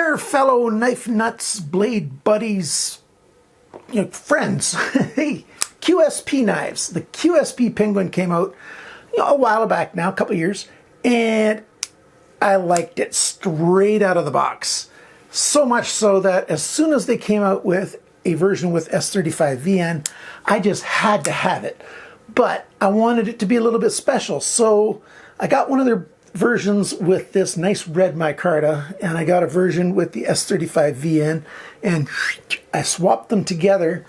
there, fellow knife nuts, blade buddies, friends. Hey, QSP knives. The QSP Penguin came out a while back now, a couple years, and I liked it straight out of the box. So much so that as soon as they came out with a version with S35VN, I just had to have it. But I wanted it to be a little bit special, so I got one of their versions with this nice red micarta, and I got a version with the S35VN, and I swapped them together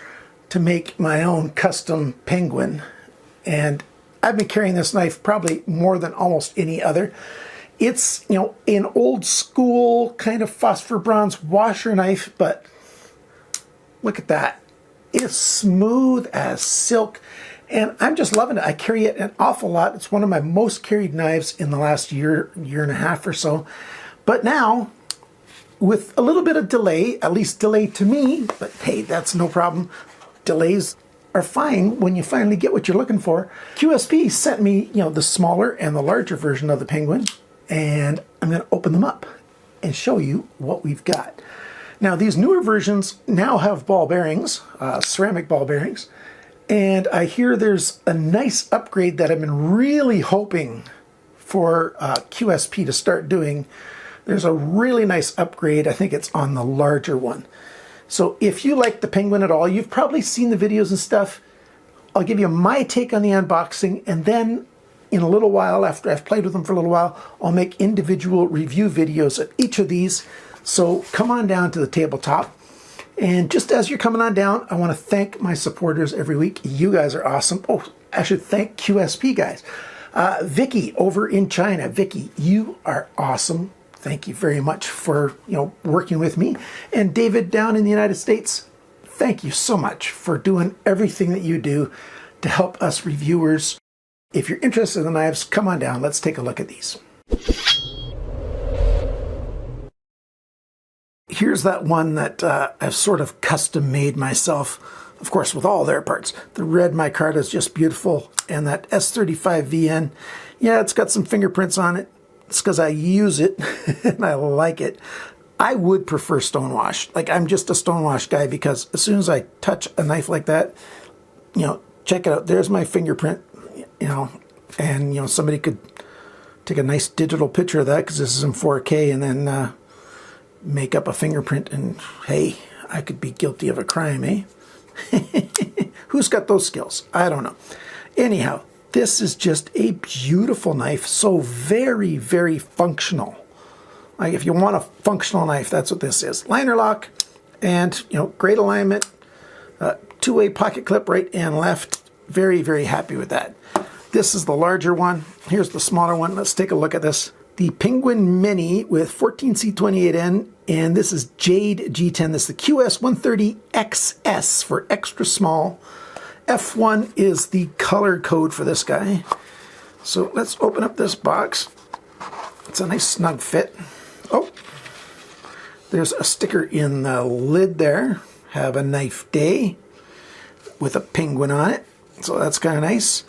to make my own custom Penguin. And I've been carrying this knife probably more than almost any other. It's, an old school kind of phosphor bronze washer knife, but look at that. It's smooth as silk, and I'm just loving it. I carry it an awful lot. It's one of my most carried knives in the last year and a half or so. But now, with a little bit of delay, at least delay to me, but hey, that's no problem. Delays are fine when you finally get what you're looking for. QSP sent me, the smaller and the larger version of the Penguin, and I'm going to open them up and show you what we've got. Now, these newer versions now have ball bearings, ceramic ball bearings, and I hear there's a nice upgrade that I've been really hoping for QSP to start doing. There's a really nice upgrade. I think it's on the larger one. So if you like the Penguin at all, you've probably seen the videos and stuff. I'll give you my take on the unboxing, and then in a little while, after I've played with them for a little while, I'll make individual review videos of each of these. So come on down to the tabletop. And just as you're coming on down, I want to thank my supporters every week. You guys are awesome. Oh, I should thank QSP guys. Vicky over in China. Vicky, you are awesome. Thank you very much for, working with me. And David down in the United States, thank you so much for doing everything that you do to help us reviewers. If you're interested in the knives, come on down. Let's take a look at these. Here's that one that I've sort of custom made myself, of course, with all their parts. The red micarta is just beautiful, and that S35VN, yeah, it's got some fingerprints on it. It's because I use it and I like it. I would prefer stonewash. Like, I'm just a stonewash guy, because as soon as I touch a knife like that, check it out. There's my fingerprint, and, somebody could take a nice digital picture of that, because this is in 4K, and then make up a fingerprint, and hey, I could be guilty of a crime, eh? Who's got those skills? I don't know. Anyhow, this is just a beautiful knife, so very, very functional. Like, if you want a functional knife, that's what this is. Liner lock, and, great alignment, two-way pocket clip right and left. Very, very happy with that. This is the larger one. Here's the smaller one. Let's take a look at this. The Penguin Mini with 14C28N, and this is Jade G10. This is the QS130XS for extra small. F1 is the color code for this guy. So let's open up this box. It's a nice snug fit. Oh, there's a sticker in the lid there. Have a knife day with a penguin on it. So that's kind of nice.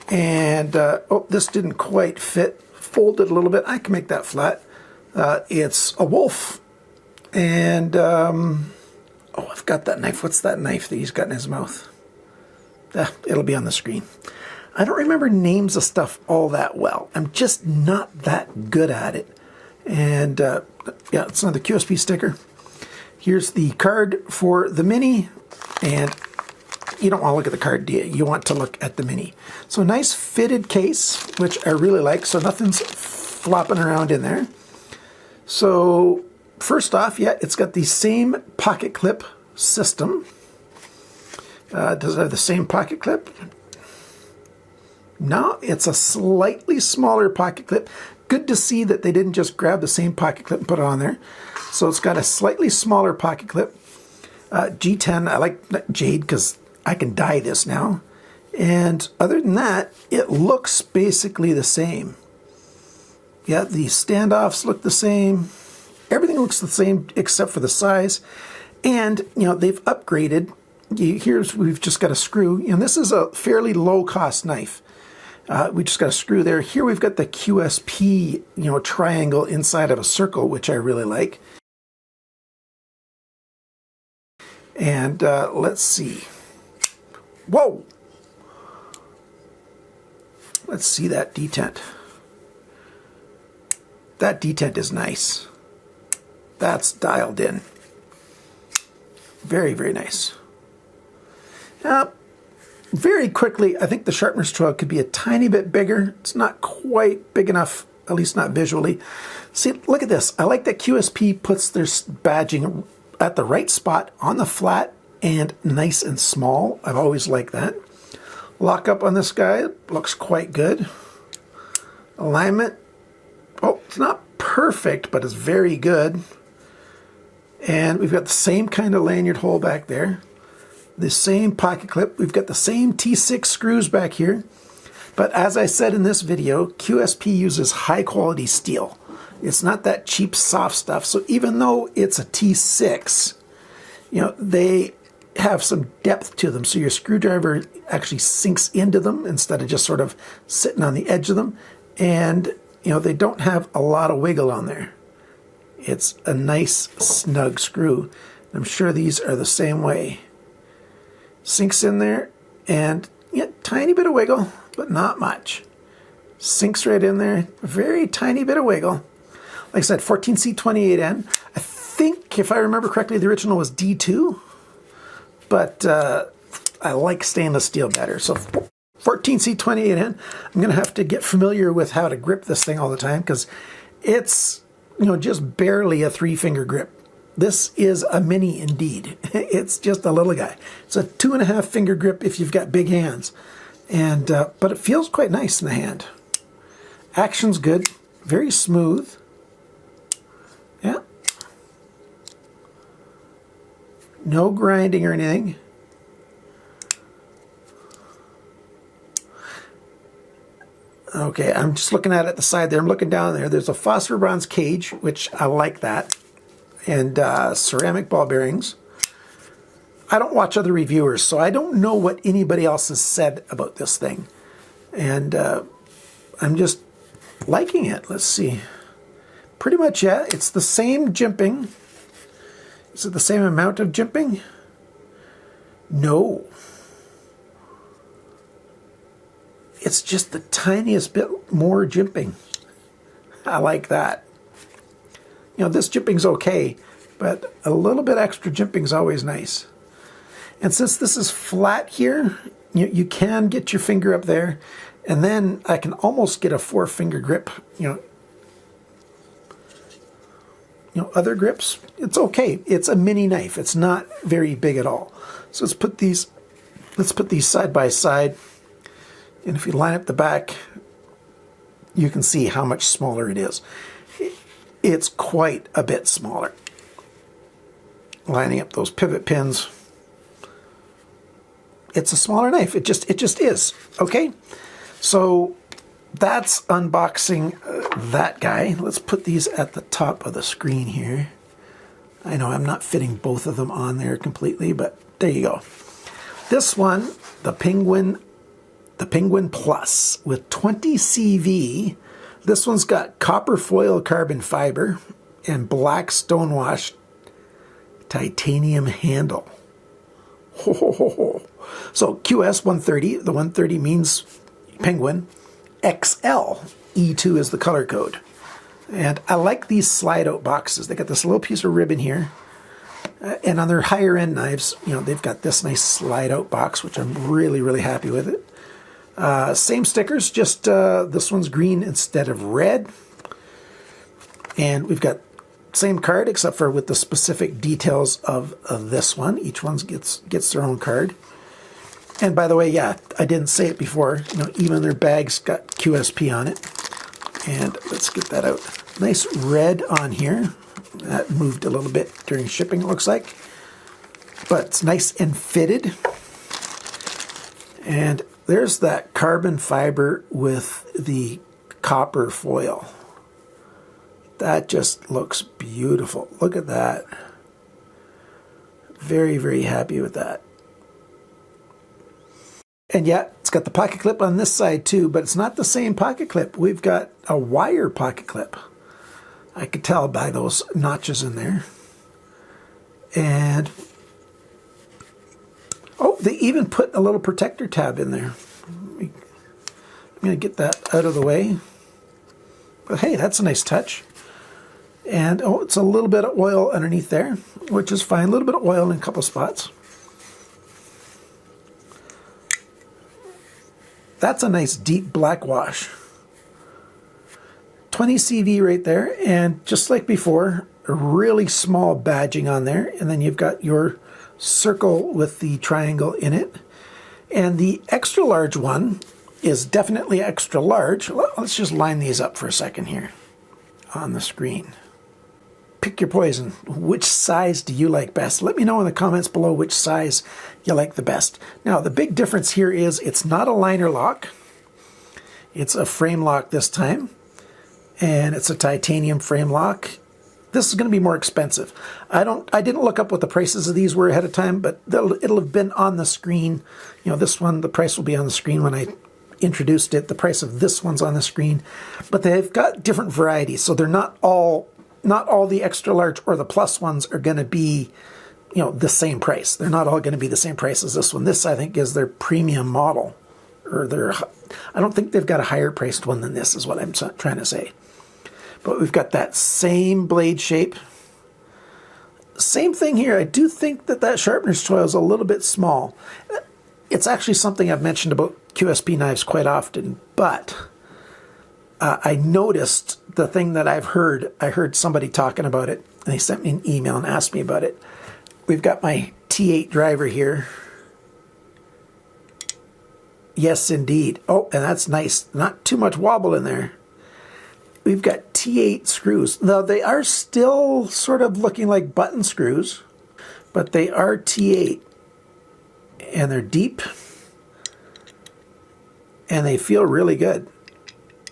And, oh, this didn't quite fit. Folded a little bit. I can make that flat. It's a wolf. And, oh, I've got that knife. What's that knife that he's got in his mouth? It'll be on the screen. I don't remember names of stuff all that well. I'm just not that good at it. And, yeah, it's another QSP sticker. Here's the card for the Mini. And you don't want to look at the card, do you? You want to look at the Mini. So nice fitted case, which I really like. So nothing's flopping around in there. So first off, yeah, it's got the same pocket clip system. Does it have the same pocket clip? No, it's a slightly smaller pocket clip. Good to see that they didn't just grab the same pocket clip and put it on there. So it's got a slightly smaller pocket clip. G10, I like Jade because I can dye this now. And other than that, it looks basically the same. Yeah, the standoffs look the same. Everything looks the same except for the size. And, they've upgraded. Here's, we've just got a screw. And this is a fairly low-cost knife. We just got a screw there. Here we've got the QSP, triangle inside of a circle, which I really like. And let's see. Whoa! Let's see that detent. That detent is nice. That's dialed in. Very, very nice. Very quickly, I think the sharpener's choil could be a tiny bit bigger. It's not quite big enough, at least not visually. See, look at this. I like that QSP puts their badging at the right spot on the flat and nice and small. I've always liked that. Lock up on this guy looks quite good. Alignment, oh, it's not perfect, but it's very good. And we've got the same kind of lanyard hole back there. The same pocket clip. We've got the same T6 screws back here. But as I said in this video, QSP uses high quality steel. It's not that cheap soft stuff. So even though it's a T6, you know, they have some depth to them. So your screwdriver actually sinks into them instead of just sort of sitting on the edge of them. And, you know, they don't have a lot of wiggle on there. It's a nice snug screw. I'm sure these are the same way. Sinks in there and yeah, tiny bit of wiggle, but not much. Sinks right in there, very tiny bit of wiggle. Like I said, 14C28N. I think, if I remember correctly, the original was D2, but I like stainless steel better. So 14C28N, I'm going to have to get familiar with how to grip this thing all the time because it's, you know, just barely a 3-finger grip. This is a mini indeed. It's just a little guy. It's a 2.5-finger grip if you've got big hands. And but it feels quite nice in the hand. Action's good. Very smooth. Yeah. No grinding or anything. Okay, I'm just looking at it at the side there. I'm looking down there. There's a phosphor bronze cage, which I like that. And ceramic ball bearings. I don't watch other reviewers, so I don't know what anybody else has said about this thing. And I'm just liking it. Let's see. Pretty much, yeah, it's the same jimping. Is it the same amount of jimping? No. It's just the tiniest bit more jimping. I like that. You know, this jimping's okay, but a little bit extra jimping is always nice. And since this is flat here, you can get your finger up there, and then I can almost get a 4-finger grip. You know, other grips, it's okay. It's a mini knife. It's not very big at all. So let's put these side by side, and if you line up the back, you can see how much smaller it is. It's quite a bit smaller. Lining up those pivot pins. It's a smaller knife. It just is. Okay? So that's unboxing that guy. Let's put these at the top of the screen here. I know I'm not fitting both of them on there completely, but there you go. This one, the Penguin Plus with 20 CV. This one's got copper foil carbon fiber and black stonewashed titanium handle. Ho, ho, ho, ho. So QS 130, the 130 means Penguin. XL, E2 is the color code. And I like these slide out boxes. They got this little piece of ribbon here. And on their higher end knives, you know, they've got this nice slide out box, which I'm really, really happy with it. Same stickers, just this one's green instead of red. And we've got same card, except for with the specific details of this one. Each one gets their own card. And by the way, yeah, I didn't say it before, you know, even their bag's got QSP on it. And let's get that out. Nice red on here. That moved a little bit during shipping, it looks like. But it's nice and fitted. And there's that carbon fiber with the copper foil. That just looks beautiful. Look at that. Very, very happy with that. And yeah, it's got the pocket clip on this side too, but it's not the same pocket clip. We've got a wire pocket clip. I could tell by those notches in there. And they even put a little protector tab in there. I'm going to get that out of the way. But hey, that's a nice touch. And oh, it's a little bit of oil underneath there, which is fine. A little bit of oil in a couple spots. That's a nice deep black wash. 20 CV right there, and just like before, a really small badging on there, and then you've got your circle with the triangle in it. And the extra large one is definitely extra large. Let's just line these up for a second here on the screen. Pick your poison. Which size do you like best? Let me know in the comments below which size you like the best. Now, the big difference here is it's not a liner lock. It's a frame lock this time. And it's a titanium frame lock. This is going to be more expensive. I didn't look up what the prices of these were ahead of time, but it'll have been on the screen. You know, this one, the price will be on the screen when I introduced it. The price of this one's on the screen. But they've got different varieties, so they're not all the extra large or the plus ones are going to be, you know, the same price. They're not all going to be the same price as this one. This, I think, is their premium model. I don't think they've got a higher priced one than this, is what I'm trying to say. But we've got that same blade shape. Same thing here. I do think that sharpener's choil is a little bit small. It's actually something I've mentioned about QSP knives quite often, but I noticed the thing that I heard somebody talking about it, and they sent me an email and asked me about it. We've got my T8 driver here. Yes, indeed. Oh, and that's nice. Not too much wobble in there. We've got T8 screws. Now, they are still sort of looking like button screws, but they are T8. And they're deep. And they feel really good.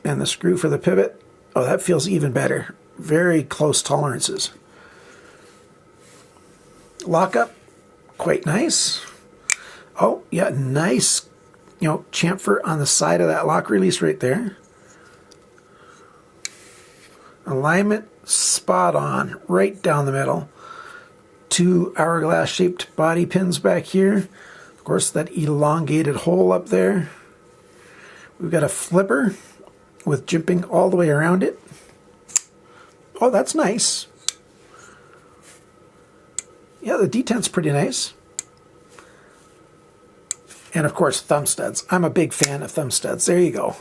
And the screw for the pivot, oh, that feels even better. Very close tolerances. Lockup, quite nice. Oh, yeah, nice, you know, chamfer on the side of that lock release right there. Alignment, spot on, right down the middle. 2 hourglass shaped body pins back here. Of course, that elongated hole up there. We've got a flipper with jimping all the way around it. Oh, that's nice. Yeah, the detent's pretty nice. And of course, thumb studs. I'm a big fan of thumb studs. There you go.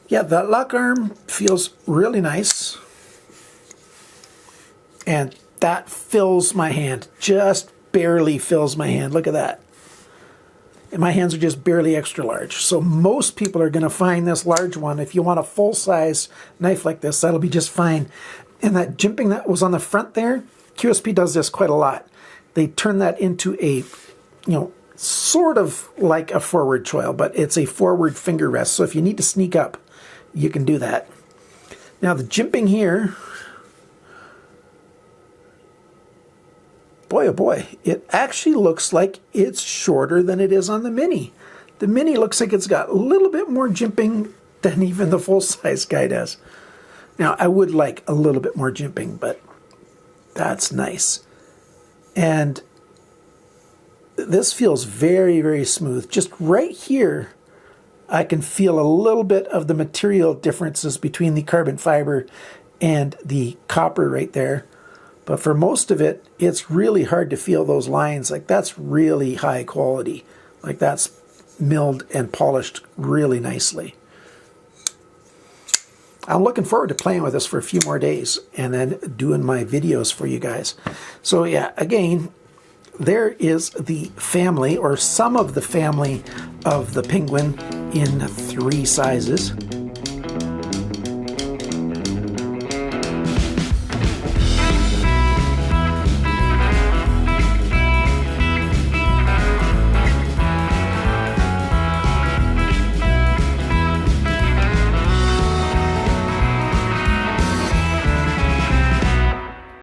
Yeah, that lock arm feels really nice. And that fills my hand. Just barely fills my hand. Look at that. And my hands are just barely extra large. So most people are going to find this large one. If you want a full-size knife like this, that'll be just fine. And that jimping that was on the front there, QSP does this quite a lot. They turn that into a, you know, sort of like a forward choil, but it's a forward finger rest. So if you need to sneak up, you can do that. Now the jimping here, boy, oh boy, it actually looks like it's shorter than it is on the Mini. The Mini looks like it's got a little bit more jimping than even the full-size guy does. Now, I would like a little bit more jimping, but that's nice. And this feels very, very smooth. Just right here, I can feel a little bit of the material differences between the carbon fiber and the copper right there. But for most of it, it's really hard to feel those lines. Like, that's really high quality. Like, that's milled and polished really nicely. I'm looking forward to playing with this for a few more days and then doing my videos for you guys. So yeah, again, there is the family, or some of the family of the Penguin in 3 sizes.